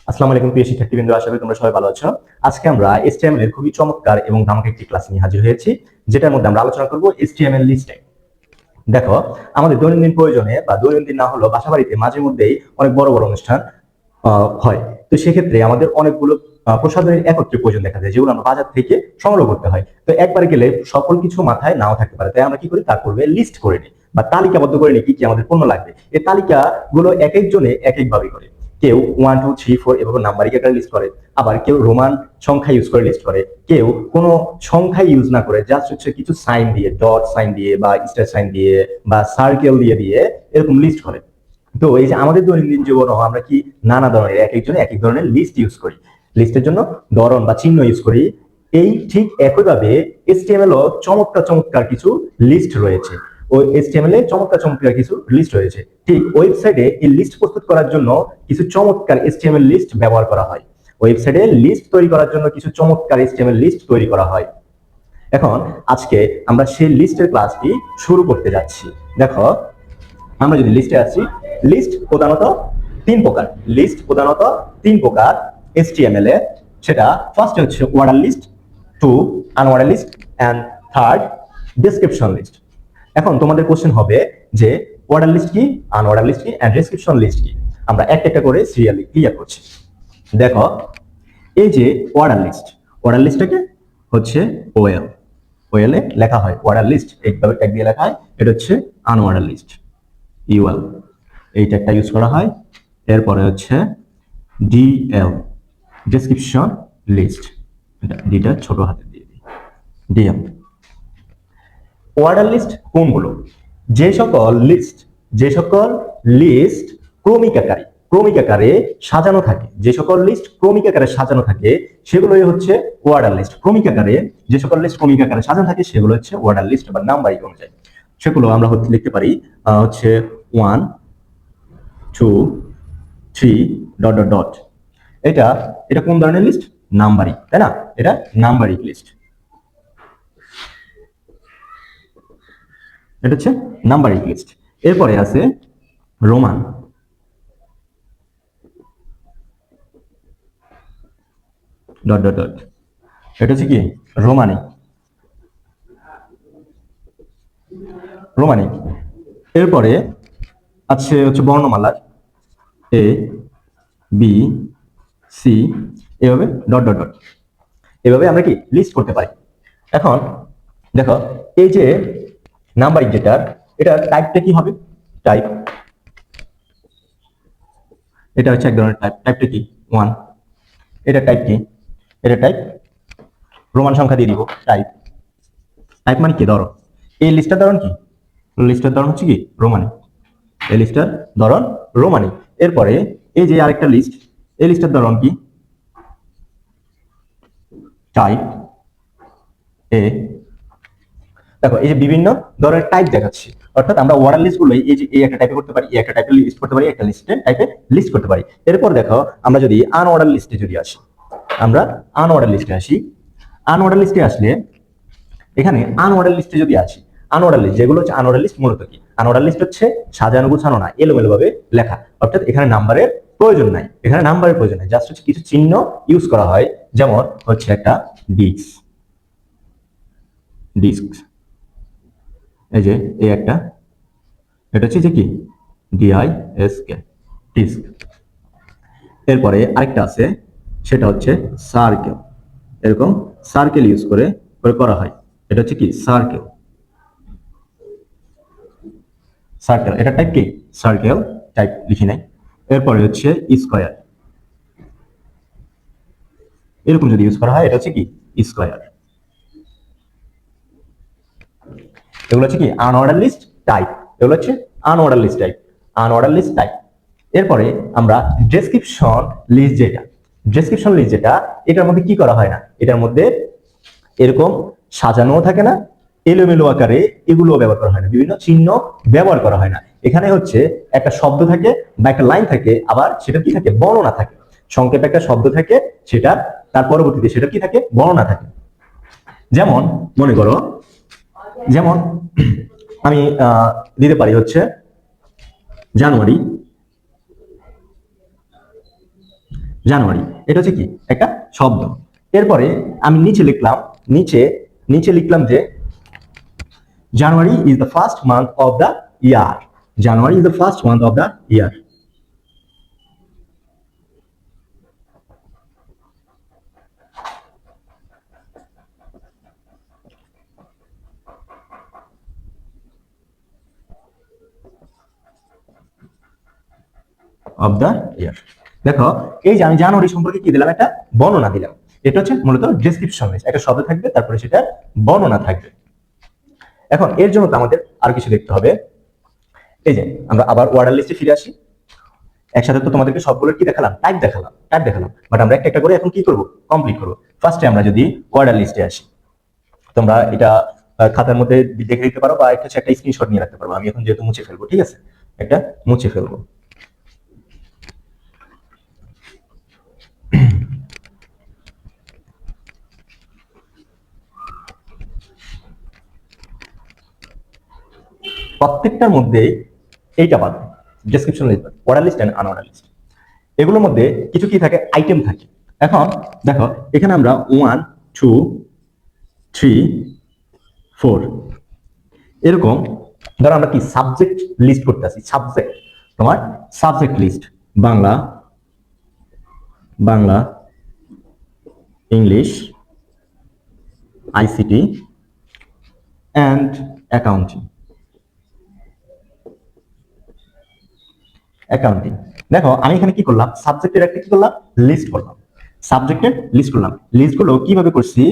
আসসালামু আলাইকুম প্রিয় শিক্ষার্থীবৃন্দ, আশা করি তোমরা সবাই ভালো আছো। আজকে আমরা HTML এর খুবই চমৎকার এবং ধামাকা একটি ক্লাস নিয়ে হাজির হয়েছি, যেটার মধ্যে আমরা আলোচনা করব HTML লিস্টে। দেখো, আমাদের দৈনন্দিন প্রয়োজনে বা দৈনন্দিন না হলেও বাসাবাড়িতে মাঝে মধ্যেই অনেক বড় বড় অনুষ্ঠান হয়। তো সেক্ষেত্রে আমাদের অনেকগুলো প্রসাধনের একত্রে প্রয়োজন দেখা যায়, যেগুলো আমরা বাজার থেকে সংগ্রহ করতে হয়। তো একবার গেলে সকল কিছু মাথায় নাও থাকতে পারে, তাই আমরা কি করি, তার পূর্বে লিস্ট করে নিই বা তালিকাবদ্ধ করে নিই কি কি আমাদের পণ্য লাগবে। এই তালিকাগুলো এক একজনে এক একভাবে করে। কেউ 1 2 3 4 এভাবে নাম্বারিক একটা লিস্ট করে, আবার কেউ রোমান সংখ্যা ইউজ করে লিস্ট করে, কেউ কোনো সংখ্যা ইউজ না করে জাস্ট হচ্ছে কিছু সাইন দিয়ে, ডট সাইন দিয়ে বা স্টার সাইন দিয়ে বা সার্কেল দিয়ে দিয়ে এরকম লিস্ট করে। তো এই যে আমাদের দৈনন্দিন জীবনে আমরা কি নানা ধরনের এক একজনে এক এক ধরনের লিস্ট ইউজ করি, লিস্টের জন্য ধরন বা চিহ্ন ইউজ করি। এই ঠিক একইভাবে HTML ও চমৎকার চমৎকার কিছু লিস্ট রয়েছে। ওই HTML এ চমৎকার চমৎকার কিছু লিস্ট রয়েছে। ঠিক ওয়েবসাইটে এই লিস্ট প্রস্তুত করার জন্য কিছু চমৎকার HTML লিস্ট ব্যবহার করা হয়। ওয়েবসাইটে লিস্ট তৈরি করার জন্য কিছু চমৎকার HTML লিস্ট তৈরি করা হয়। এখন আজকে আমরা সেই লিস্টের ক্লাসটি শুরু করতে যাচ্ছি। দেখো, আমরা যদি লিস্টে আসি, লিস্ট প্রধানত তিন প্রকার। লিস্ট প্রধানত তিন প্রকার HTML এ। সেটা ফার্স্ট হচ্ছে order list, two unorder list, and third description list. এখন তোমাদের কোশ্চেন হবে যে অর্ডার লিস্ট কি, আনঅর্ডার লিস্ট কি, এন্ড ডেসক্রিপশন লিস্ট কি। আমরা একটা একটা করে সিরিয়ালি ক্লিয়ার করছি। দেখো, এই যে অর্ডার লিস্ট, অর্ডার লিস্টটাকে হচ্ছে ওএল, ওএল এ লেখা হয় অর্ডার লিস্ট, এইভাবে ট্যাগ দিয়ে লেখা হয়। এটা হচ্ছে আনঅর্ডার লিস্ট, ইউএল, এই ট্যাগটা ইউজ করা হয়। এরপরে হচ্ছে ডিএল, ডেসক্রিপশন লিস্ট, এটা ডিটা ছোট হাতে দিয়ে দিই, ডিএল। অর্ডার লিস্ট কোনগুলো? যে সকল লিস্ট ক্রমিকাকারে সাজানো থাকে, যে সকল লিস্ট ক্রমিকাকারে সাজানো থাকে সেগুলোই হচ্ছে অর্ডার লিস্ট। ক্রমিকাকারে যে সকল লিস্ট ক্রমিকাকারে সাজানো থাকে সেগুলো হচ্ছে অর্ডার লিস্ট বা নাম্বারিং অনুযায়ী। সেগুলো আমরা লিখতে পারি হচ্ছে 1 2 3 ডট ডট ডট। এটা এটা কোন ধরনের লিস্ট? নাম্বারিং, তাই না? এটা নাম্বারিং লিস্ট, এটা হচ্ছে নাম্বারিং লিস্ট। এরপরে আছে রোমান, ডট ডট ডট, এটা হচ্ছে কি রোমানিক, রোমানিক। এরপরে আছে হচ্ছে বর্ণমালার এ বি সি, এভাবে ডট ডট ডট, এভাবে আমরা কি লিস্ট করতে পারি। এখন দেখো, এই যে নাম্বারিং যেটা, এটা টাইপটা কি হবে? টাইপ, এটা হচ্ছে এক ধরনের টাইপ। টাইপটা কি? 1। এটা টাইপ কি? এটা টাইপ রোমান সংখ্যা দিয়ে দিব টাইপ। টাইপ মানে কি? ধরন। এই লিস্টটার ধরন কি? লিস্টের ধরন হচ্ছে কি রোমানিক, এই লিস্টটার ধরন রোমানিক। এরপরে এই যে আরেকটা লিস্ট, এই লিস্টের ধরন কি? টাইপ এ। দেখো, এই যে বিভিন্ন ধরনের টাইপ দেখাচ্ছি, অর্থাৎ আমরা অর্ডার লিস্ট গুলো এই যে এই একটা টাইপে করতে পারি, এই একটা টাইপে লিস্ট করতে পারি, একটা লিস্টে টাইপে লিস্ট করতে পারি। এরপর দেখো, আমরা যদি আনঅর্ডার লিস্টে যদি আসি, আমরা আনঅর্ডার লিস্টে আসি। আনঅর্ডার লিস্টে আসলে এখানে আনঅর্ডার লিস্টে যদি আসি, আনঅর্ডার লিস্ট যেগুলো হচ্ছে আনঅর্ডার লিস্ট, মূলত কি আনঅর্ডার লিস্ট হচ্ছে সাজানো গুছানো না, এলোমেলো ভাবে লেখা, অর্থাৎ এখানে নাম্বারের প্রয়োজন নাই। এখানে নাম্বারের প্রয়োজন নাই, জাস্ট হচ্ছে কিছু চিহ্ন ইউজ করা হয়। যেমন হচ্ছে একটা ডিস্ক, ডিস্ক, এই যে এই একটা, এটা হচ্ছে যে কি ডিআইএসকে, ডিস্ক। এরপরে আরেকটা আছে, সেটা হচ্ছে সার্কেল, এরকম সার্কেল ইউজ করে করা হয়। এটা হচ্ছে কি সার্কেল, সার্কেল, এটা টাইপ কি সার্কেল, টাইপ লিখি নাই। এরপরে হচ্ছে স্কয়ার, এরকম যদি ইউজ করা হয় এটা হচ্ছে কি স্কয়ার। এগুলো হচ্ছে কি আনঅর্ডার লিস্ট টাইপ, এগুলো হচ্ছে unorder list type, unorder list type. এরপরে আমরা ডেসক্রিপশন লিস্ট যেটা, ডেসক্রিপশন লিস্ট যেটা, এটার মধ্যে কি করা হয় না, এটার মধ্যে এরকম সাজানো থাকে না, এলোমেলো আকারে এগুলো ব্যবহার করা হয় না, বিভিন্ন চিহ্ন ব্যবহার করা হয় না। এখানে হচ্ছে একটা শব্দ থাকে বা একটা লাইন থাকে, আবার সেটা কি থাকে বর্ণনা থাকে। সংক্ষেপে একটা শব্দ থাকে, সেটা তার পরবর্তীতে সেটা কি থাকে বর্ণনা থাকে। যেমন মনে করো, যেমন আমি দিতে পারি হচ্ছে জানুয়ারি, জানুয়ারি, এটা হচ্ছে কি একটা শব্দ। এরপরে আমি নিচে লিখলাম, নিচে নিচে লিখলাম যে January is the first month of the year. January is the first month of the year. Of the year. দেখো এই যে আমি জানুয়ারি সম্পর্কে কি দিলাম, একটা বর্ণনা দিলাম। এটা হচ্ছে মূলত ডেসক্রিপশন লিস্ট, একটা শব্দ থাকবে তারপরে সেটা বর্ণনা থাকবে। এখন এর জন্য তো আমাদের আর কিছু দেখতে হবে। এই যে আমরা আবার অর্ডার লিস্টে ফিরে আসি। একসাথে তো তোমাদেরকে সবগুলো কি দেখালাম, টাইপ দেখালাম, বাট আমরা একটা একটা করে এখন কি করব, কমপ্লিট করব। ফার্স্টে আমরা যদি অর্ডার লিস্টে আসি, তোমরা এটা খাতার মধ্যে দেখে দিতে পারো বা একটা স্ক্রিনশট নিয়ে রাখতে পারবো। আমি এখন যেহেতু মুছে ফেলবো, ঠিক আছে, একটা মুছে ফেলবো। প্রত্যেকটার মধ্যে এইটা বাদ, description list, order list and unorder list, এগুলোর মধ্যে কিছু কি থাকে, আইটেম থাকে। এখন দেখো এখানে আমরা 1 2 3 4 এরকম ধরো আমরা কি সাবজেক্ট লিস্ট করতে আসি। সাবজেক্ট, তোমার subject list, Bangla, Bangla, English, ICT and accounting. Accounting, দেখো আমি এখানে কি করলাম, সাবজেক্টের একটা কি করলাম, লিস্ট করলাম। সাবজেক্টের লিস্ট করলাম। লিস্টগুলো কিভাবে করছি,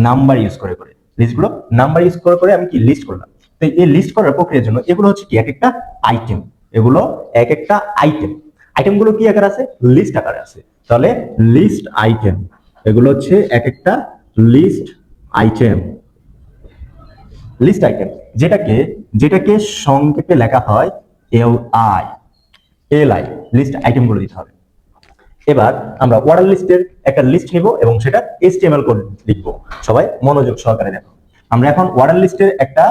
নাম্বার ইউজ করে করে। লিস্টগুলো নাম্বার ইউজ করে করে আমি কি লিস্ট করলাম। তো এই লিস্ট করার প্রক্রিয়ার জন্য এগুলো হচ্ছে কি এক একটা আইটেম। এগুলো এক একটা আইটেম। আইটেমগুলো কি আকারে আছে, লিস্ট আকারে আছে। তাহলে লিস্ট আইটেম, এগুলো হচ্ছে এক একটা লিস্ট আইটেম। লিস্ট আইটেম যেটাকে যেটাকে সংক্ষেপে লেখা হয় LI। LI লিস্ট আইটেমগুলো দিতে হবে। এবার আমরা অর্ডার লিস্টের একটা লিস্ট নিব এবং সেটা HTML কোড লিখবো। সবাই মনোযোগ সহকারে দেখো। আমরা এখন অর্ডার লিস্টের একটা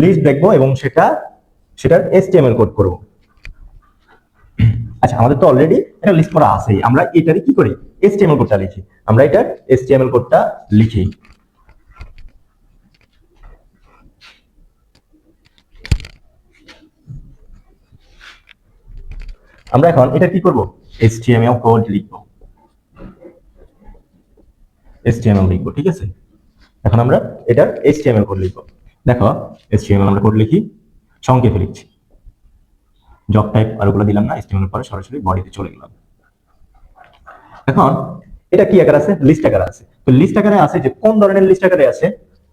লিস্ট দেখবো এবং সেটার HTML কোড করব। আচ্ছা, আমাদের তো অলরেডি একটা লিস্ট করা আছেই, আমরা এটারই কি করি, HTML কোডটা লিখি। আমরা এটার HTML কোডটা লিখি। আমরা এখন এটা কি করব, HTML কোড লিখবো। HTML লিখবো, ঠিক আছে। এখন আমরা এটার HTML কোড লিখবো। দেখো HTML আমরা কোড লিখি, সংক্ষেপে লিখছি। জব টাইপ আর ওগুলো দিলাম না, HTML পরে সরাসরি বডিতে চলে গেলাম। এখন এটা কি আকারে আছে, লিস্ট আকারে আছে। তো লিস্ট আকারে আছে, যে কোন ধরনের লিস্ট আকারে আছে,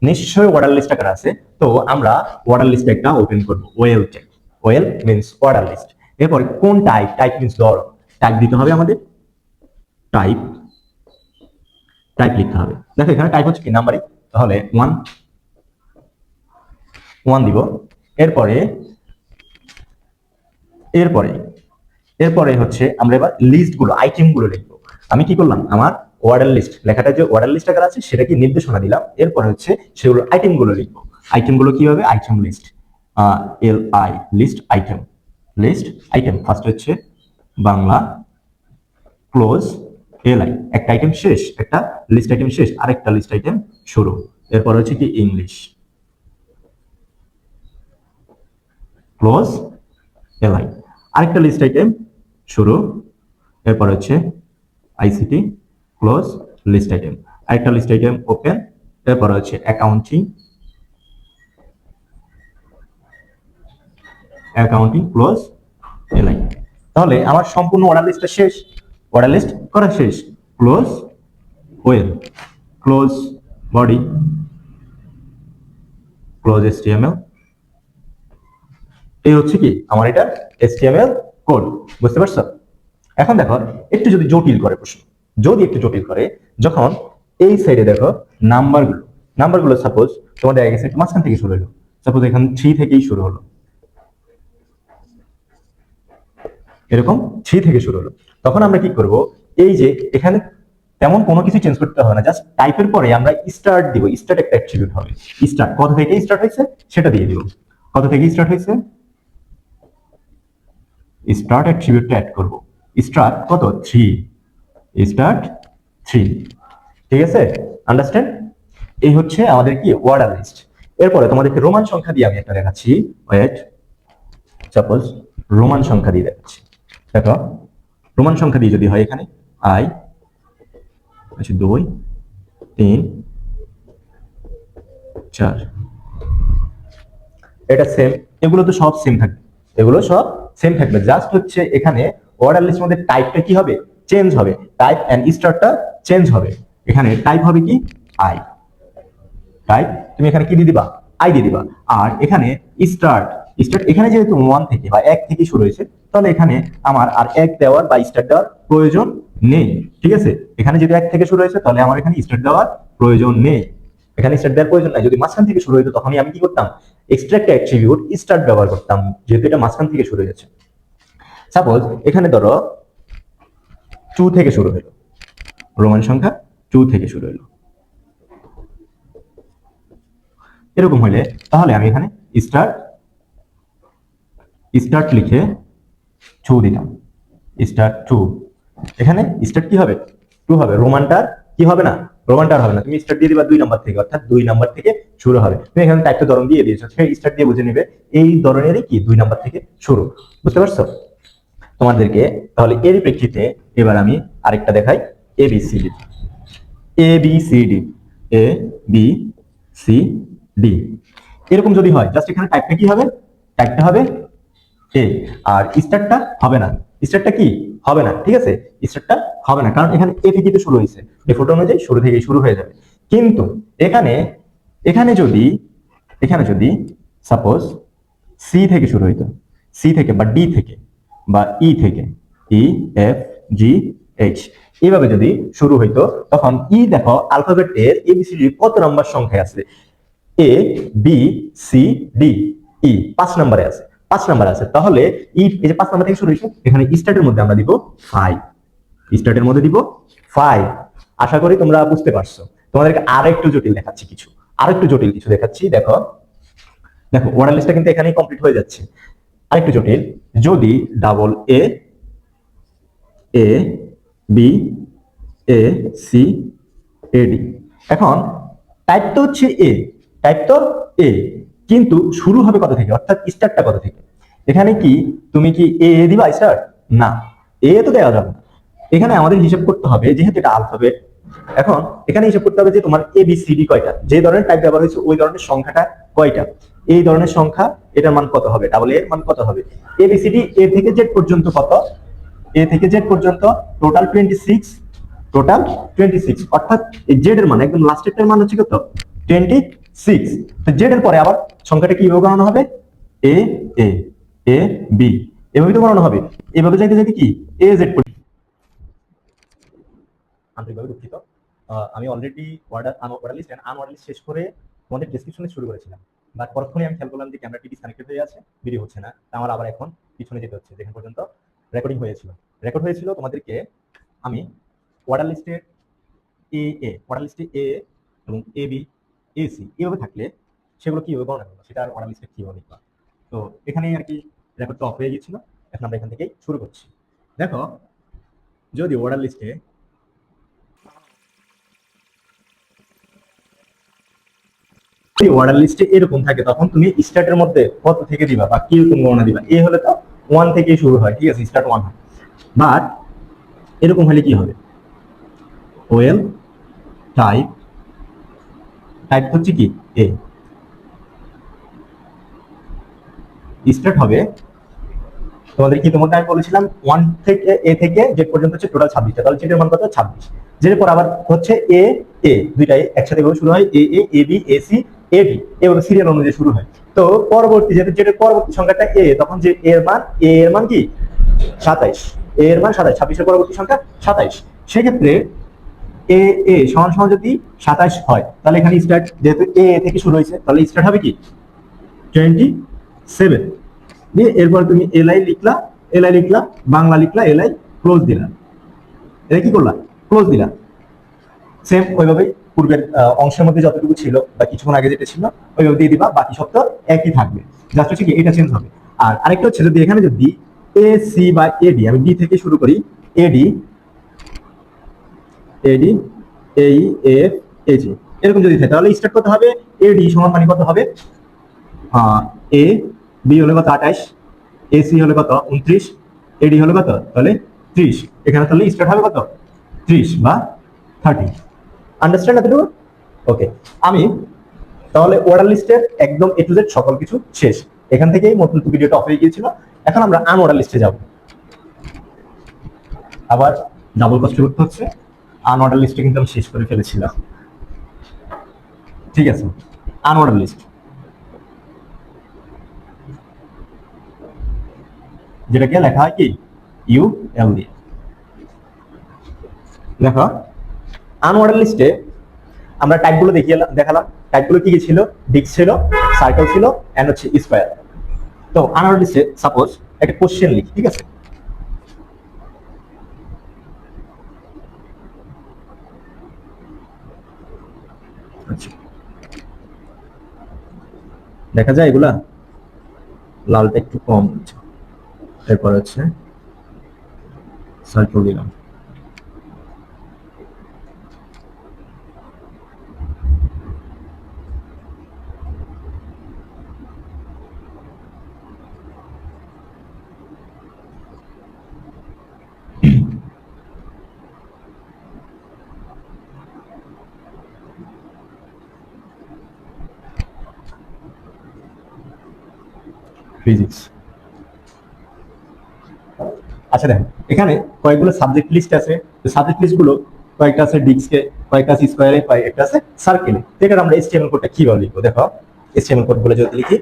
নিশ্চয়ই অর্ডার লিস্ট আকারে আছে। তো আমরা অর্ডার লিস্ট একটা ওপেন করব, OL type. OL means order list. এরপর কোন টাইপ, টাইপ মিন্স ধরো, টাইপ দিতে হবে আমাদের, টাইপ টাইপ লিখতে হবে। দেখো এখানে টাইপ হচ্ছে কি নাম্বারিং, তাহলে 1 দিব। এরপরে এরপরে এরপরে হচ্ছে আমরা এবার লিস্ট গুলো, আইটেম গুলো লিখবো। আমি কি করলাম, আমার অর্ডার লিস্ট লেখাটা যে অর্ডার লিস্ট আকারে আছে সেটাকে নির্দেশনা দিলাম। এরপরে হচ্ছে সেগুলো আইটেম গুলো লিখবো। আইটেম গুলো কি হবে, item list, LI list item. List item first হচ্ছে বাংলা, ক্লোজ, LI একটা আইটেম শেষ, একটা লিস্ট আইটেম শেষ, আরেকটা লিস্ট আইটেম শুরু। এরপর হচ্ছে কি ইংলিশ, ক্লোজ, LI আরেকটা লিস্ট আইটেম শুরু। এরপর হচ্ছে আইসিটি, ক্লোজ, লিস্ট আইটেম আরেকটা লিস্ট আইটেম ওপেন। এরপর হচ্ছে অ্যাকাউন্টিং, অ্যাকাউন্টিং, ক্লোজ, LI। তাহলে আমার সম্পূর্ণ অর্ডার লিস্টটা শেষ, অর্ডার লিস্ট করা শেষ। Close, well, close body, close HTML। এই হচ্ছে কি আমার এটা HTML কোড, বুঝতে পারছো। এখন দেখো একটু যদি জটিল করে প্রশ্ন, যদি একটু জটিল করে, যখন এই সাইডে দেখো নাম্বারগুলো সাপোজ তোমার দেখা গেছে মাঝখান থেকে শুরু হলো, সাপোজ এখানে 3 থেকেই শুরু হলো, এরকম 3 থেকে শুরু হলো। তখন আমরা কি করব, এই যে এখানে তেমন কোনো কিছু চেঞ্জ করতে হবে না, জাস্ট টাইপের পরে আমরা স্টার্ট দিব। স্টার্ট একটা অ্যাট্রিবিউট হবে, স্টার্ট কত থেকে স্টার্ট হয়েছে সেটা দিয়ে দিব। কত থেকে স্টার্ট হয়েছে, স্টার্ট অ্যাট্রিবিউটটা অ্যাড করব। স্টার্ট কত, 3, স্টার্ট 3। ঠিক আছে, আন্ডারস্ট্যান্ড? এই হচ্ছে আমাদের কি অর্ডার লিস্ট। এরপরে তোমাদেরকে রোমান সংখ্যা দিয়ে আমি একটা দেখাচ্ছি। ওয়েট, সাপোজ রোমান সংখ্যা দিয়ে দেখাচ্ছি। দেখো রোমান সংখ্যা দিয়ে যদি হয় এখানে আই আচ্ছা 2 3 4, এটা সেম, এগুলো তো সব সেম থাকবে, এগুলো সব সেম থাকবে, জাস্ট হচ্ছে এখানে অর্ডার লিস্টের মধ্যে টাইপটা কি হবে, চেঞ্জ হবে, টাইপ এন্ড স্টারটা চেঞ্জ হবে। এখানে টাইপ হবে কি আই, টাইপ তুমি এখানে কি দিয়ে দিবা, আই দিয়ে দিবা। আর এখানে স্টার্ট, স্টার্ট এখানে যেহেতু 1 থেকে বা 1 থেকে শুরু হয়েছে, তাহলে এখানে আমার আর 1 দেওয়ার বা স্টার্ট দেওয়ার প্রয়োজন নেই। ঠিক আছে, এখানে যেহেতু 1 থেকে শুরু হয়েছে, তাহলে আমার এখানে স্টার্ট দেওয়ার প্রয়োজন নেই, এখানে স্টার্ট দেওয়ার প্রয়োজন নাই। যদি মাঝখান থেকে শুরু হইতো তখনই আমি কি করতাম, এক্সট্রাক্ট অ্যাট্রিবিউট স্টার্ট ব্যবহার করতাম, যেহেতু এটা মাঝখান থেকে শুরু হয়েছে। সাপোজ এখানে ধরো 2 থেকে শুরু হলো, রোমান সংখ্যা 2 থেকে শুরু হলো, এরকম হলে তাহলে আমি এখানে স্টার্ট স্টার্ট লিখে 2 দিলাম, স্টার্ট 2। এখানে স্টার্ট কি হবে, 2 হবে, রোমানটার কি হবে না, রোমানটার হবে না। তুমি স্টার্ট দিয়ে দিবা 2 নাম্বার থেকে, অর্থাৎ 2 নাম্বার থেকে শুরু হবে। তুমি এখানে টাইপটা ধরন দিয়ে দিয়েছো, সে স্টার্ট দিয়ে বুঝে নেবে এই ধরনেরই কি 2 নাম্বার থেকে শুরু। বুঝতে পারছো তোমাদেরকে? তাহলে এর প্রেক্ষিতে এবার আমি আরেকটা দেখাই, A B C D, A B C D, A B C D, এরকম যদি হয় জাস্ট এখানে টাইপটা কি হবে, টাইপটা হবে এ, আর স্টার্টটা হবে না, স্টার্টটা কি হবে না। ঠিক আছে, স্টার্টটা হবে না, কারণ এখানে এ থেকে তো শুরু হয়েছে, ডিফল্ট অনুযায়ী শুরু থেকে শুরু হয়ে যাবে। কিন্তু এখানে এখানে যদি এখানে যদি সাপোজ সি থেকে শুরু হইতো, সি থেকে বা ডি থেকে বা ই থেকে, ই এফ জি এইচ, এইভাবে যদি শুরু হইতো, তখন ই দেখো আলফাবেট এর এবিসিডি কত নাম্বার সংখ্যায় আছে, A B C D E 5 নম্বরে আছে, 5 নম্বরে আছে। তাহলে ই এই যে 5 নম্বর থেকে শুরু হয়েছে, এখানে স্টার্টের মধ্যে আমরা দিব 5, স্টার্টের মধ্যে দিব 5। আশা করি তোমরা বুঝতে পারছো। তোমাদেরকে আরেকটু জটিল দেখাচ্ছি, কিছু আরেকটু জটিল কিছু দেখাচ্ছি। দেখো দেখো অর্ডার লিস্টটা কিন্তু এখানেই কমপ্লিট হয়ে যাচ্ছে। আরেকটু জটিল, যদি double A A B A C A D, এখন টাইপ তো হচ্ছে এ, টাইপ তো এ, কিন্তু শুরু হবে কত থেকে, অর্থাৎ স্টার্টটা কত থেকে। এখানে কি তুমি কি এ দিবা স্টার্ট, না, এ তো দেওয়া যাবে না। এখানে আমাদের হিসাব করতে হবে, যেহেতু এটা আলফাবেট, এখন এখানে হিসাব করতে হবে যে তোমার এ বি সি ডি কয়টা, যে ধরনের টাইপ ব্যবহার হয়েছে ওই ধরনের সংখ্যাটা কয়টা, এই ধরনের সংখ্যা, এটার মান কত হবে, ডাবল এর মান কত হবে। A B C D A থেকে জেড পর্যন্ত কত, এ থেকে জেড পর্যন্ত টোটাল 26, টোটাল 26, অর্থাৎ এই জেড এর মান একদম লাস্টের মান হচ্ছে কত, 26। তো জেড এর পরে আবার সংখ্যাটা কিভাবে গণনা হবে, এ এ এ বি, এভাবে তো গণনা হবে। এভাবে যাইতে যাইতে কি এ জেড পর্যন্ত। আন্তরিকভাবে দুঃখিত, আমি already order list and unorder list শেষ করে তোমাদের ডেসক্রিপশনে শুরু করেছিলাম, বাট পরক্ষণে আমি খেয়াল করলাম যে ক্যামেরাটি ডিসকানেক্টেড হয়ে আছে, ভিডিও হচ্ছে না। আমার আবার এখন পিছনে যেতে হচ্ছে, যেখান পর্যন্ত রেকর্ডিং হয়েছিল। তোমাদেরকে আমি অর্ডার লিস্টে অর্ডার লিস্টে এ এবং এ বি এ সি এভাবে থাকলে সেগুলো কিভাবে গণনা করবো, সেটা অর্ডার লিস্টে কিভাবে লিখবা। তো এখানেই আর কি রেকর্ডটা অফ হয়ে গেছিল, এখন আমরা এখান থেকেই শুরু করছি। দেখো যদি অর্ডার লিস্টে অর্ডার লিস্টে এরকম থাকে, তখন তুমি স্টার্টের মধ্যে কত থেকে দিবা বা কিরকম গণনা দিবা। এ হলে তো 1 থেকে শুরু হয়, ঠিক আছে, স্টার্ট 1 হয়। বাট এরকম হলে কি হবে, ওয়েল টাইপ, টাইপ হচ্ছে কি এ, স্টার্ট হবে তোমাদের কি, তোমাদের আমি বলেছিলাম 1 থেকে এ থেকে জেড পর্যন্ত হচ্ছে টোটাল 26টা, তাহলে জেড এর মান কত 26। জেড এর পর আবার হচ্ছে এ এ, দুইটাই একসাথে ভাবে শুরু হয়, A A A B A C A D, এভাবে সিরিয়াল অনুযায়ী শুরু হয়। তো পরবর্তী যেহেতু জেড এর পরবর্তী সংখ্যাটা এ, তখন যে এ এর মান কি 27, এ এর মান 27, 26 এর পরবর্তী সংখ্যা 27। সেক্ষেত্রে এ এ সমান সমান যদি 27 হয়, তাহলে এখানে স্টার্ট যেহেতু এ থেকে শুরু হয়েছে, তাহলে স্টার্ট হবে কি 27 দিয়ে, এরপর তুমি এলআই লিখলা, বাংলা লিখলা, এলআই ক্লোজ দিলা, এটা কি করলা, ক্লোজ দিলা। সেম ওইভাবেই পূর্বের অংশের মধ্যে যতটুকু ছিল বা কিছুক্ষণ আগে যেটা ছিল ওইভাবে দিয়ে দিবা, বাকি সব তো একই থাকবে, জাস্ট হচ্ছে কি এটা চেঞ্জ হবে। আর আরেকটা হচ্ছে যদি এখানে যদি এ সি বা এডি, আমি ডি থেকে শুরু করি, এডি এডি, এই, এফ, এজি এরকম যদি থাকে তাহলে স্টার্ট করতে হবে এডি সমান মানে কত হবে, এ বি হলো কত 28, এসি হলো কত 29, এডি হলো কত তাহলে 30, এখানে তাহলে স্টার্ট হবে কত 30 বা 30। আন্ডারস্ট্যান্ড এতটুকু? ওকে, আমি তাহলে অর্ডার লিস্টের একদম এ টু জেড সকল কিছু শেষ। এখান থেকেই মূল ভিডিওটা অফ হয়ে গিয়েছিল। এখন আমরা আনঅর্ডার লিস্টে যাব। আবার ডাবল কষ্ট করতে হচ্ছে, আনঅর্ডার লিস্টে কিন্তু আমি শেষ করে ফেলেছিলাম। ঠিক আছে, আনঅর্ডার লিস্ট যেটাকে লেখা হয় কি ইউ এল দিয়ে। দেখো আনঅর্ডার লিস্টে আমরা টাইপগুলো দেখালাম। টাইপগুলো কি কি ছিল? ডিস্ক ছিল, সার্কেল ছিল, এন্ড হচ্ছে স্কয়ার। তো আনঅর্ডার লিস্টে সাপোজ একটা কোশ্চেন লিখি, ঠিক আছে? আচ্ছা, দেখা যায় এগুলা লালটা একটু কম, এরপর হচ্ছে সার্কেল দিলাম। ফিজিক্স। আচ্ছা দেখেন এখানে কয়েকগুলো সাবজেক্ট লিস্ট আছে। সাবজেক্ট লিস্ট গুলো কয়েকটা আছে ডিস্কে, কয়েকটা আছে স্কোয়ারে, কয়েকটা আছে সার্কেলে। এটা আমরা এইচটিএমএল কোডটা কিভাবে লিখবো? দেখো এইচটিএমএল কোড গুলো যদি লিখি,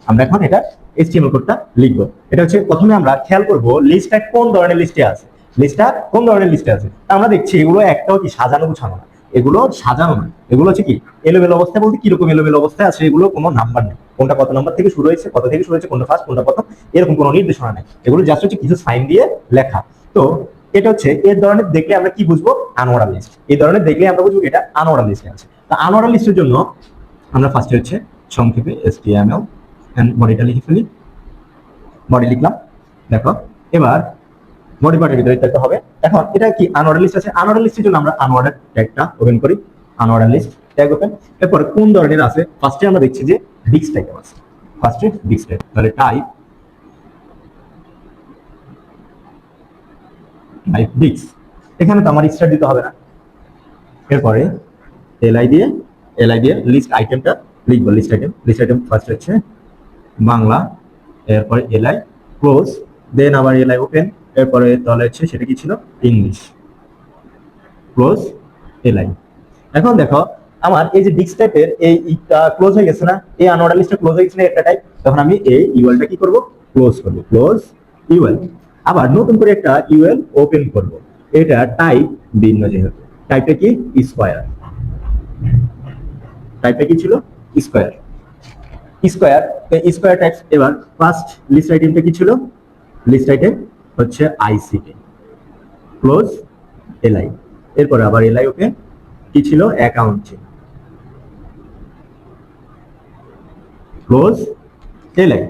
আমরা এখন এটা এইচটিএমএল কোডটা লিখবো। এটা হচ্ছে প্রথমে আমরা খেয়াল করব লিস্টটা কোন ধরনের লিস্টে আছে। লিস্টটা কোন ধরনের লিস্টে আছে আমরা দেখছি এগুলো একটাও কি সাজানো গুছানো না, এগুলো সাজানো না, এগুলো হচ্ছে কি এলোমেলো অবস্থায়। বলতে কিরকম এলোমেলো অবস্থায় আছে? এগুলো কোনো নাম্বার নেই, কোনটা কত নাম্বার থেকে শুরু হয়েছে, কত থেকে শুরু হয়েছে, কোনটা ফার্স্ট কোনটা প্রথম, এরকম কোনো নির্দেশনা নেই। এগুলো জাস্ট হচ্ছে কিছু সাইন দিয়ে লেখা। তো এটা হচ্ছে এর ধরনের দেখলে আমরা কি বুঝবো? Unorder list. এই ধরনের দেখলে আমরা বুঝবো এটা আনঅর্ডার লিস্টে আছে। তো আনঅর্ডার লিস্টের জন্য আমরা ফার্স্টে হচ্ছে সংক্ষেপে HTML এন্ড বডিটা লিখে ফেলি। বডি লিখলাম। দেখো এবার বডি পার্টের ভিতরে এটা হবে। এখন এটা কি আনঅর্ডার লিস্ট আছে? আনঅর্ডার লিস্টের জন্য আমরা আনঅর্ডার ট্যাগটা ওপেন করি। Unorder list tag open. এরপর কোন ধরনের আছে ফার্স্টে আমরা দেখছি যে ডিস্ক টাইপ আছে। ফার্স্টে ডিস্ক টাইপ, তাহলে টাইপ ডিস্ক। এখানে তো আমার স্টার দিতে হবে না। এরপরে এলআই দিয়ে লিস্ট আইটেমটা লিখবো। লিস্ট আইটেম ফার্স্ট হচ্ছে বাংলা, এরপরে এলআই ক্লোজ, দেন আবার এলআই ওপেন, এরপরে তাহলে হচ্ছে সেটা কি ছিল ইংলিশ, ক্লোজ এলআই। এখন দেখো আমার এই যে ডিস্ক টাইপের এইটা ক্লোজ হয়ে গেছে না, এই আনঅর্ডার লিস্টটা ক্লোজ হয়ে গেছে না একটা টাইপ। তখন আমি এই ইউএলটা কি করব? ক্লোজ করব, ক্লোজ ইউএল। আবার নতুন করে একটা ইউএল ওপেন করব। এটা টাইপ ভিন্ন, যেহেতু টাইপটা কি স্কয়ার, টাইপটা কি ছিল স্কয়ার, স্কয়ার স্কয়ার টাইপ। এবার ফার্স্ট লিস্ট আইটেমটা কি ছিল? লিস্ট আইটেম হচ্ছে আইসিটি, ক্লোজ এলআই। এরপর আবার এলআই ওপেন, কি ছিল অ্যাকাউন্ট ছিল, ক্লোজ এলআই।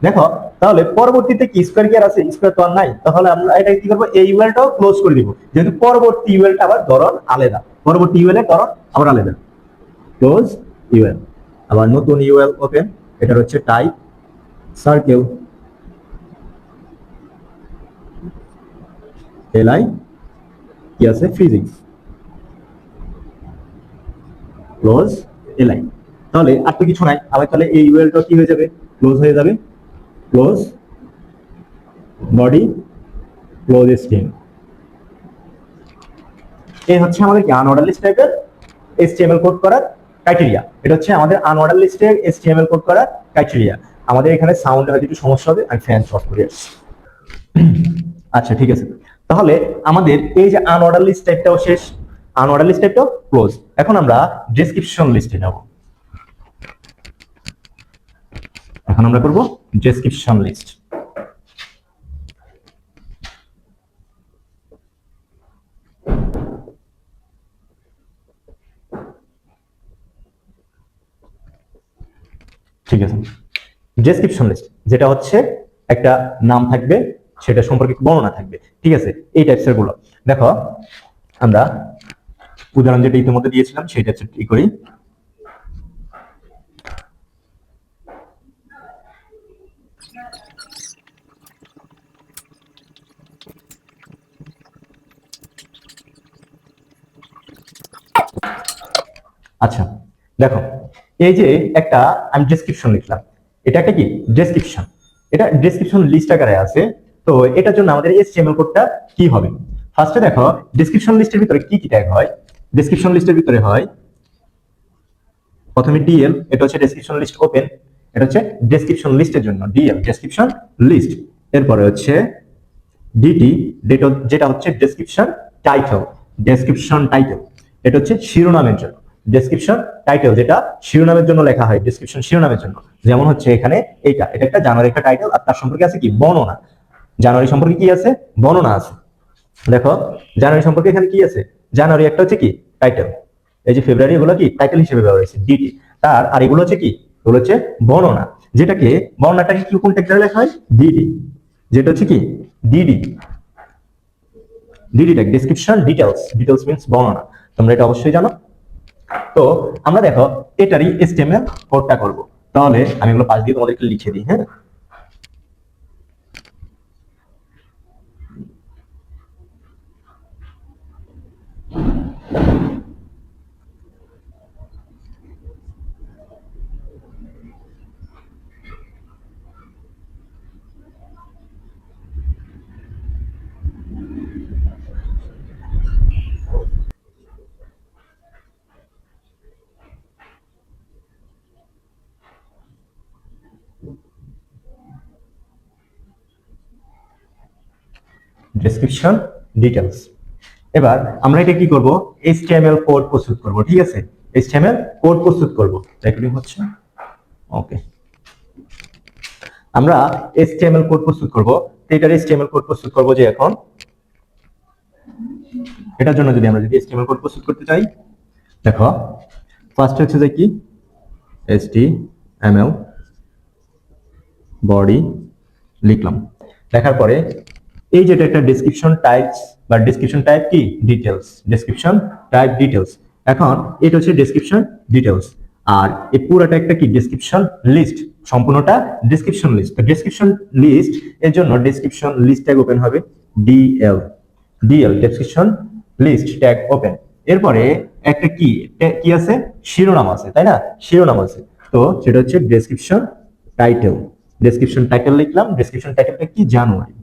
দেখো তাহলে পরবর্তীতে কি স্কয়ার কি আর আছে? স্কয়ার তো আর নাই। তাহলে আমরা এটা কি করব? এই ইউএলটাও ক্লোজ করে দিব, যেহেতু পরবর্তী ইউএলটা আবার ধরন আলাদা, পরবর্তী ইউএল এর ধরন আবার আলাদা। ক্লোজ ইউএল, আবার নতুন ইউএল ওপেন, এটা হচ্ছে টাইপ সার্কেল, এলআই কি আছে ফিজিক্স, ক্লোজ এলআই। তাহলে আর তো কিছু নাই। আবার তাহলে এই ইউএলটা কি হয়ে যাবে? ক্লোজ হয়ে যাবে, ক্লোজ বডি, ক্লোজ স্ট্রিং। এই হচ্ছে আমাদের কি আনঅর্ডার লিস্ট টাইপের HTML কোড করার ক্রাইটেরিয়া। এটা হচ্ছে আমাদের আনঅর্ডার লিস্টের HTML কোড করার ক্রাইটেরিয়া। আমাদের এখানে সাউন্ডে হয়তো একটু সমস্যা হবে, আমি ফ্যান শর্ট করে আসছি। আচ্ছা ঠিক আছে, তাহলে আমাদের এই যে আনঅর্ডার লিস্ট টাইপটাও শেষ, আনঅর্ডার লিস্ট টাইপটাও ক্লোজ। এখন আমরা ডেসক্রিপশন লিস্টে যাব। এখন আমরা করব ডেসক্রিপশন লিস্ট। ঠিক আছে, ডেসক্রিপশন লিস্ট যেটা হচ্ছে একটা নাম থাকবে, সেটা সম্পর্কে বর্ণনা থাকবে। ঠিক আছে, এই টাইপসের গুলো দেখো আমরা উদাহরণ যেটা ইতিমধ্যে দিয়েছিলাম সেটা কি করি, আচ্ছা দেখো এই যে একটা আমি ডেসক্রিপশন লিখলাম, এটা একটা কি ডেসক্রিপশন, এটা ডেসক্রিপশন লিস্ট আকারে আছে। তো এটার জন্য আমাদের এইচটিএমএল কোডটা কি হবে, ফার্স্টে দেখো ডেসক্রিপশন লিস্টের ভিতরে কি কি ট্যাগ হয়। ডেসক্রিপশন লিস্টের ভিতরে হয় প্রথমে ডিএল, এটা হচ্ছে ডেসক্রিপশন লিস্ট ওপেন, এটা হচ্ছে ডেসক্রিপশন লিস্টের জন্য ডিএল ডেসক্রিপশন লিস্ট। এরপরে হচ্ছে ডিটি, যেটা হচ্ছে ডেসক্রিপশন টাইটেল, ডেসক্রিপশন টাইটেল এটা হচ্ছে শিরোনামের জন্য, ডেসক্রিপশন টাইটেল যেটা শিরোনামের জন্য লেখা হয়, ডেসক্রিপশন শিরোনামের জন্য। যেমন হচ্ছে এখানে এটা একটা জানুয়ারি একটা টাইটেল, আর তার সম্পর্কে আছে কি বর্ণনা, জানুয়ারি সম্পর্কে কি আছে বর্ণনা আছে। দেখো জানুয়ারি সম্পর্কে এখানে কি আছে, জানুয়ারি একটা হচ্ছে কি টাইটেল, এই যে ফেব্রুয়ারি এগুলো কি টাইটেল হিসেবে ব্যবহার হয়েছে ডিটি, আর এগুলো হচ্ছে কি, এগুলো হচ্ছে বর্ণনা, যেটাকে বর্ণনাটাকে কি কোন ট্যাগ দ্বারা লেখা হয় ডিডি, যেটা হচ্ছে কি DD, DD tag description details, details means বর্ণনা, তোমরা এটা অবশ্যই জানো। তো আমরা দেখো এটারই এইচটিএমএল কোডটা করব, তাহলে আমি এগুলো পাশ দিয়ে তোমাদেরকে লিখে দিই। হ্যাঁ, ডেসক্রিপশন ডিটেলস। এবার আমরা এটা কি করব, এইচটিএমএল কোড প্রস্তুত করব, ঠিক আছে, এইচটিএমএল কোড প্রস্তুত করব, রেকর্ডিং হচ্ছে ওকে। আমরা এইচটিএমএল কোড প্রস্তুত করব, এটার এইচটিএমএল কোড প্রস্তুত করব যে এখন এটার জন্য আমরা যদি এইচটিএমএল কোড প্রস্তুত করতে চাই, দেখো ফার্স্ট হচ্ছে যে কি এইচটিএমএল বডি লিখলাম, লেখার পরে এই যেটা একটা ডেসক্রিপশন টাইপস বা ডেসক্রিপশন টাইপ কি ডিটেলস, ডেসক্রিপশন টাইপ ডিটেলস। এখন এটা হচ্ছে ডেসক্রিপশন ডিটেলস, আর এই পুরোটা একটা কি ডেসক্রিপশন লিস্ট, সম্পূর্ণটা ডেসক্রিপশন লিস্ট। তো ডেসক্রিপশন লিস্ট এর জন্য ডেসক্রিপশন লিস্ট ট্যাগ ওপেন হবে, DL, DL description list tag open. এরপরে একটা কি আছে শিরোনাম আছে, তাই না, শিরোনাম আছে, তো সেটা হচ্ছে ডেসক্রিপশন টাইটেল, ডেসক্রিপশন টাইটেল লিখলাম, ডেসক্রিপশন টাইটেলটা কি জানুয়ারি,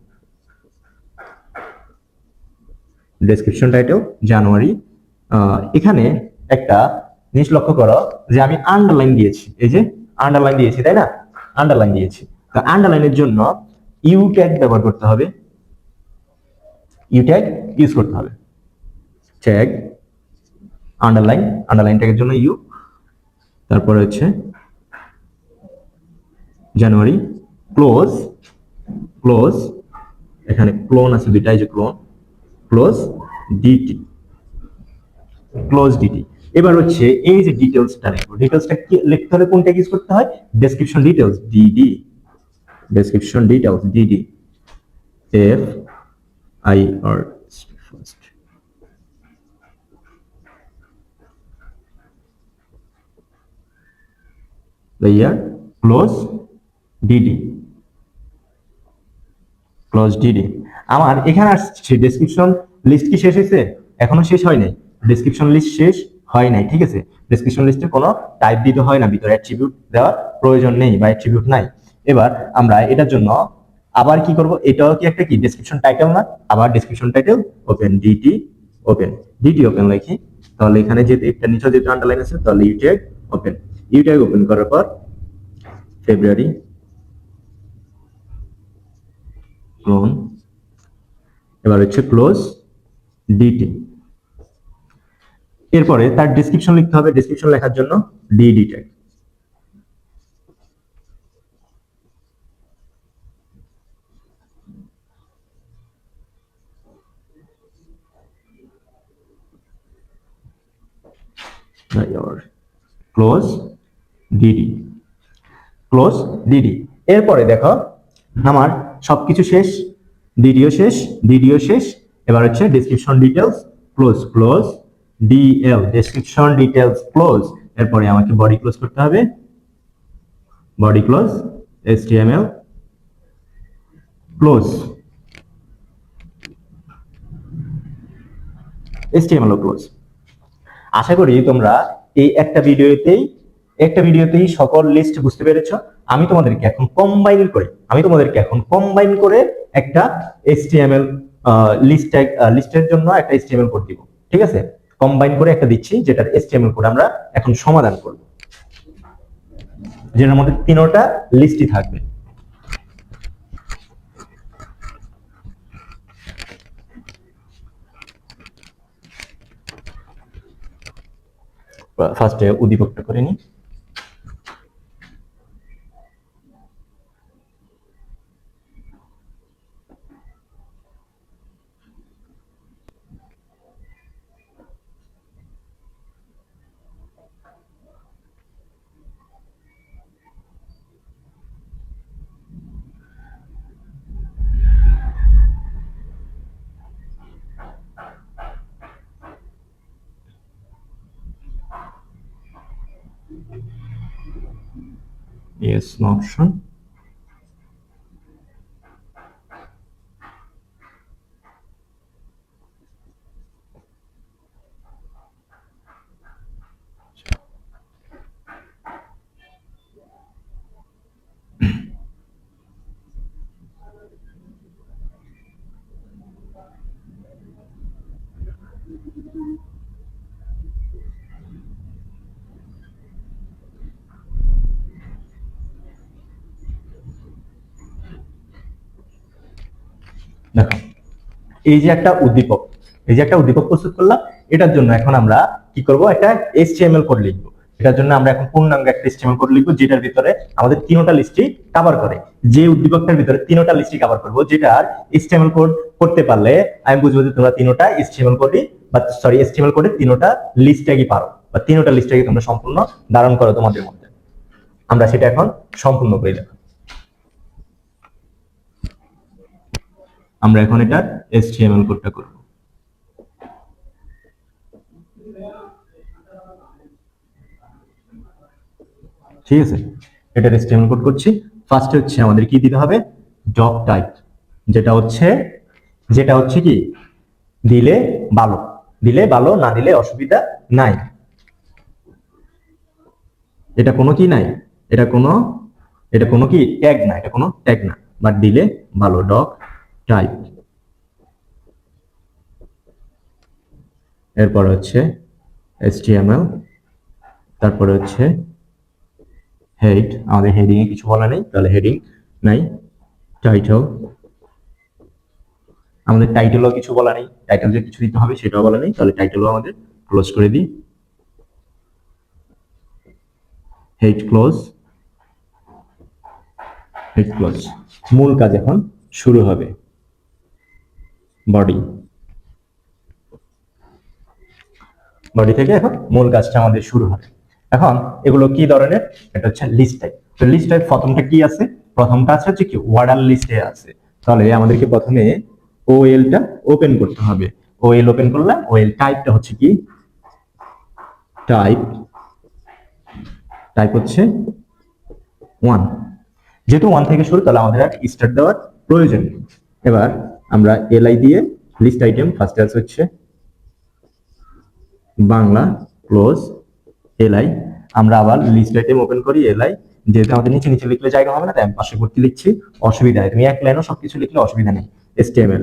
ডেসক্রিপশন টাইটেল জানুয়ারি। এখানে একটা জিনিস লক্ষ্য করো যে আমি আন্ডারলাইন দিয়েছি, এই যে আন্ডারলাইন দিয়েছি, তাই না, আন্ডারলাইন দিয়েছি। তো আন্ডারলাইনের জন্য ইউ ট্যাগ ব্যবহার করতে হবে, ইউ ট্যাগ ইউজ করতে হবে, ট্যাগ আন্ডারলাইন, আন্ডারলাইন ট্যাগের জন্য ইউ, তারপরে হচ্ছে জানুয়ারি, ক্লোজ, ক্লোজ এখানে ক্লোন আছে দুইটাই, যে clone, close DT, close DT. এবার হচ্ছে এই যে ডিটেলসটা লিখবো, ডিটেলসটা কি লিখতে হলে কোনটা ইউজ করতে হয়, description details DD, description details DD, F I R first, the year, close DD, close DD. আমার এখানে আসছে ডেসক্রিপশন লিস্ট কি শেষ হয়েছে, এখনো শেষ হয় নাই, ডেসক্রিপশন লিস্ট শেষ হয় নাই, ঠিক আছে, ডেসক্রিপশন লিস্টে কোনো টাইপ দিতে হয় না, ভিতরে অ্যাট্রিবিউট দেওয়ার প্রয়োজন নেই বা অ্যাট্রিবিউট নাই। এবার আমরা এটার জন্য আবার কি করব, এটাও কি একটা কি ডেসক্রিপশন টাইটেল না, আবার description title open, DT open, DT open লিখি, তাহলে এখানে যে একটা নিচে যেটা আন্ডারলাইন আছে, তাহলে U tag open, U tag open করার পর ফেব্রুয়ারি, ক্লোন, এবার হচ্ছে ক্লোজ ডিটি। এরপরে তার ডেসক্রিপশন লিখতে হবে, ডেসক্রিপশন লেখার জন্য DD tag, close DD, close DD. এরপরে দেখো আমার সবকিছু শেষ, ডিডিও শেষ, ডিডিও শেষ, এবার হচ্ছে description details close close DL description details close. এরপরে আমাকে বডি ক্লোজ করতে হবে, body close HTML close, HTML close. আশা করি তোমরা এই একটা ভিডিওতেই সকল লিস্ট বুঝতে পেরেছো। আমি তোমাদেরকে এখন কম্বাইন করে একটা এইচটিএমএল লিস্টের জন্য একটা এইচটিএমএল কোড দিব। ঠিক আছে, কম্বাইন করে একটা দিচ্ছি যেটার এইচটিএমএল কোড আমরা এখন সমাধান করব, যেটার মধ্যে তিনটা লিস্টই থাকবে। ফার্স্টে উদ্দীপকটা করে নিই। Yes, no option. দেখো, এই যে একটা উদ্দীপক প্রস্তুত করলাম, এটার জন্য এখন আমরা কি করব, একটা এইচটিএমএল কোড লিখবো। এটার জন্য আমরা এখন পূর্ণাঙ্গ একটা এইচটিএমএল কোড লিখবো, যেটার ভিতরে আমাদের তিনটা লিস্টই কভার করে। যে উদ্দীপকটার ভিতরে তিনটা লিস্টই কভার করব, যেটার এইচটিএমএল কোড করতে পারলে আমি বুঝবো যে তোমরা তিনটা এইচটিএমএল কোডে তিনটা লিস্টটাই পারো, বা তিনটা লিস্টটাই তোমরা সম্পূর্ণ ধারণ করো তোমাদের মধ্যে। আমরা সেটা এখন সম্পূর্ণ করে দেখো। আমরা এখন এটার এইচটিএমএল কোডটা করব। ঠিক আছে, এটার এইচটিএমএল কোড করছি। ফার্স্টে হচ্ছে আমাদের কি দিতে হবে, ডক টাইপ, যেটা হচ্ছে কি দিলে ভালো, না দিলে অসুবিধা নাই। এটা কোনো কি নাই, এটা কোনো কি ট্যাগ না, বাট দিলে ভালো, ডক টাইপ। এরপর হচ্ছে HTML, তারপরে হচ্ছে হেড, আমাদের হেডিং এ কিছু বলা নেই, তাহলে হেডিং নাই। টাইটেল, আমাদের টাইটেলও কিছু বলা নেই, টাইটেল যে কিছু দিতে হবে সেটাও বলা নেই, তাহলে টাইটেলও আমাদের ক্লোজ করে দিই। হেড ক্লোজ, মূল কাজ এখন শুরু হবে। বডি থেকে এখন মূল কাজটা আমাদের শুরু হবে। এখন এগুলো কি ধরনের, এটা হচ্ছে লিস্ট টাইপ। তো লিস্ট টাইপ প্রথমটা কি আছে, প্রথমটা আছে হচ্ছে কি অর্ডার লিস্টে আছে। তাহলে আমাদেরকে প্রথমে ওএলটা ওপেন করতে হবে। ওএল ওপেন করলাম, ওএল টাইপটা হচ্ছে কি টাইপ হচ্ছে 1। যেহেতু 1 থেকে শুরু, তাহলে আমাদের আর স্টার্ট দেওয়ার প্রয়োজন নেই। এবার আমরা এলআই দিয়ে লিস্ট আইটেম, ফার্স্ট আছে হচ্ছে বাংলা, ক্লোজ এলআই। আমরা আবার লিস্ট আইটেম ওপেন করি এলআই, যেহেতু আমাদের নিচে লিখলে জায়গা হবে না, তাই আমি পাশে ভর্তি লিখছি, অসুবিধা নেই, তুমি এক লাইনও সবকিছু লিখলে অসুবিধা নেই। HTML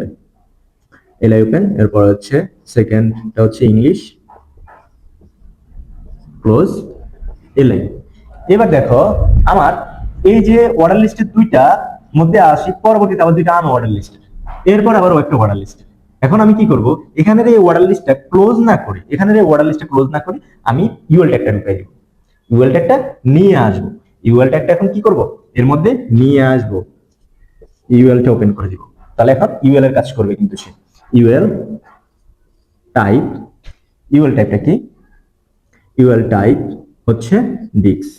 এলআই ওপেন, এরপর হচ্ছে সেকেন্ডটা হচ্ছে ইংলিশ, ক্লোজ এলআই। এবার দেখো, আমার এই যে অর্ডার লিস্টের দুইটা মধ্যে আসি, পরবর্তীতে আবার দুইটা আনঅর্ডার লিস্ট, এরপর আবার একটা অর্ডার লিস্ট। এখন আমি কি করব, এখানের এই অর্ডার লিস্টটা ক্লোজ না করে আমি ইউএল ট্যাগটা ঢুকাই দেব, ইউএল ট্যাগটা নিয়ে আসবো। ইউএল ট্যাগটা এখন কি করব, এর মধ্যে নিয়ে আসবো, ইউএলটা ওপেন করে দিব। তাহলে এখন ইউএল এর কাজ করবে কিন্তু সে। ইউএল টাইপটা কি, ইউএল টাইপ হচ্ছে ডিস্ক।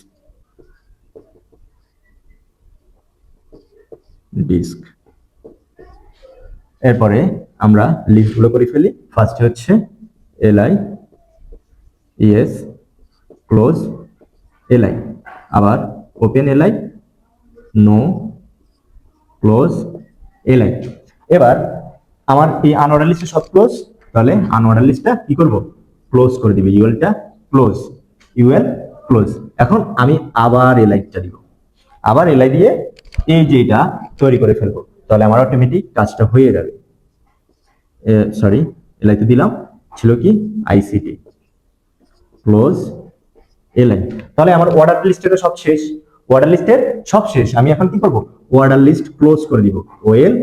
এরপরে আমরা লিস্টগুলো করে ফেলি। ফার্স্ট হচ্ছে li yes ক্লোজ li, আবার open li no close li। এবার আমার এই আনঅর্ডার লিস্টে সব ক্লোজ, তাহলে আনঅর্ডার লিস্টটা কি করব, ক্লোজ করে দিবে, ইউএলটা ক্লোজ, ইউএল ক্লোজ। এখন আমি আবার এই লাইনটা দিব, আবার এলাই দিয়ে এই যে এটা তৈরি করে ফেলবো, তাহলে আমার অটোমেটিক কাজটা হয়ে যাবে। সরি, এলাইতে দিলাম, ছিল কি আইসিটি ক্লোজ এলাই। তাহলে আমার অর্ডার লিস্টের সব শেষ, অর্ডার লিস্টের সব শেষ। আমি এখন কি করব, অর্ডার লিস্ট ক্লোজ করে দিব, ওএল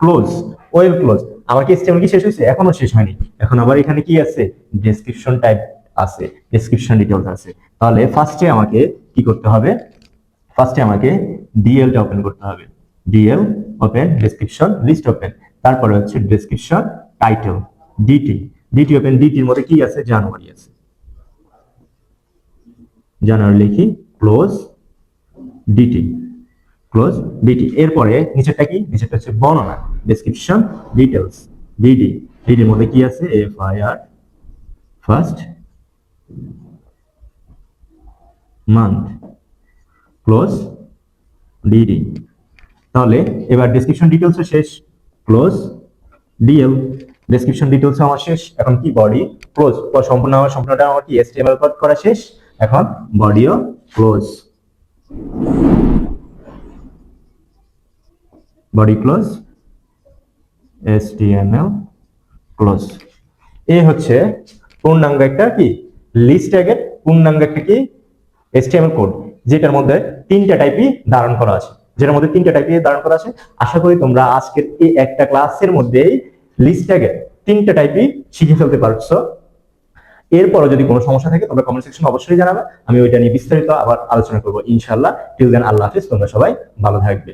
ক্লোজ, ওএল ক্লোজ। আমার কি এসটিএমএল কি শেষ হয়েছে? এখনো শেষ হয়নি, এখন আবার এখানে কি আছে, ডেসক্রিপশন টাইপ আছে, ডেসক্রিপশন ডিটেইলস আছে। তাহলে ফার্স্টে আমাকে কি করতে হবে, ফার্স্টে আমাকে ডিএলটা ওপেন করতে হবে, DL open, description list open, তারপরে হচ্ছে description title, DT, DT open, ডিটির মধ্যে কি আছে, জানুয়ারি আছে, জানুয়ারি লিখি, ক্লোজ ডিটি, ক্লোজ ডিটি। এরপরে নিচেরটা কি, নিচেরটা হচ্ছে বর্ণনা, ডেসক্রিপশন ডিটেইলস, ডিডি, ডিডির মধ্যে কি আছে, FIR first month, close DD. তাহলে এবার ডেসক্রিপশন ডিটেইলস শেষ, ক্লোজ ডিএল, ডেসক্রিপশন ডিটেইলস আমার শেষ। এখন কি বডি ক্লোজ, সম্পূর্ণটা আমার কি এসটিএমএল কোড করা শেষ, এখন বডিও close, body close, HTML close. এই হচ্ছে পূর্ণাঙ্গ একটা কি লিস্ট ট্যাগের পূর্ণাঙ্গ একটা কি এসটিএমএল কোড, যেটার মধ্যে তিনটা টাইপই ধারণ করা আছে, যেটার মধ্যে তিনটা টাইপই ধারণ করা আছে। আশা করি তোমরা আজকের এই একটা ক্লাসের মধ্যেই লিস্ট ট্যাগের তিনটা টাইপই শিখে ফেলতে পারছো। এরপরও যদি কোনো সমস্যা থাকে তোমরা কমেন্ট সেকশনে অবশ্যই জানাবে, আমি ওইটা নিয়ে বিস্তারিত আবার আলোচনা করবো ইনশাআল্লাহ। টিল দেন আল্লাহ হাফেজ, তোমরা সবাই ভালো থাকবে।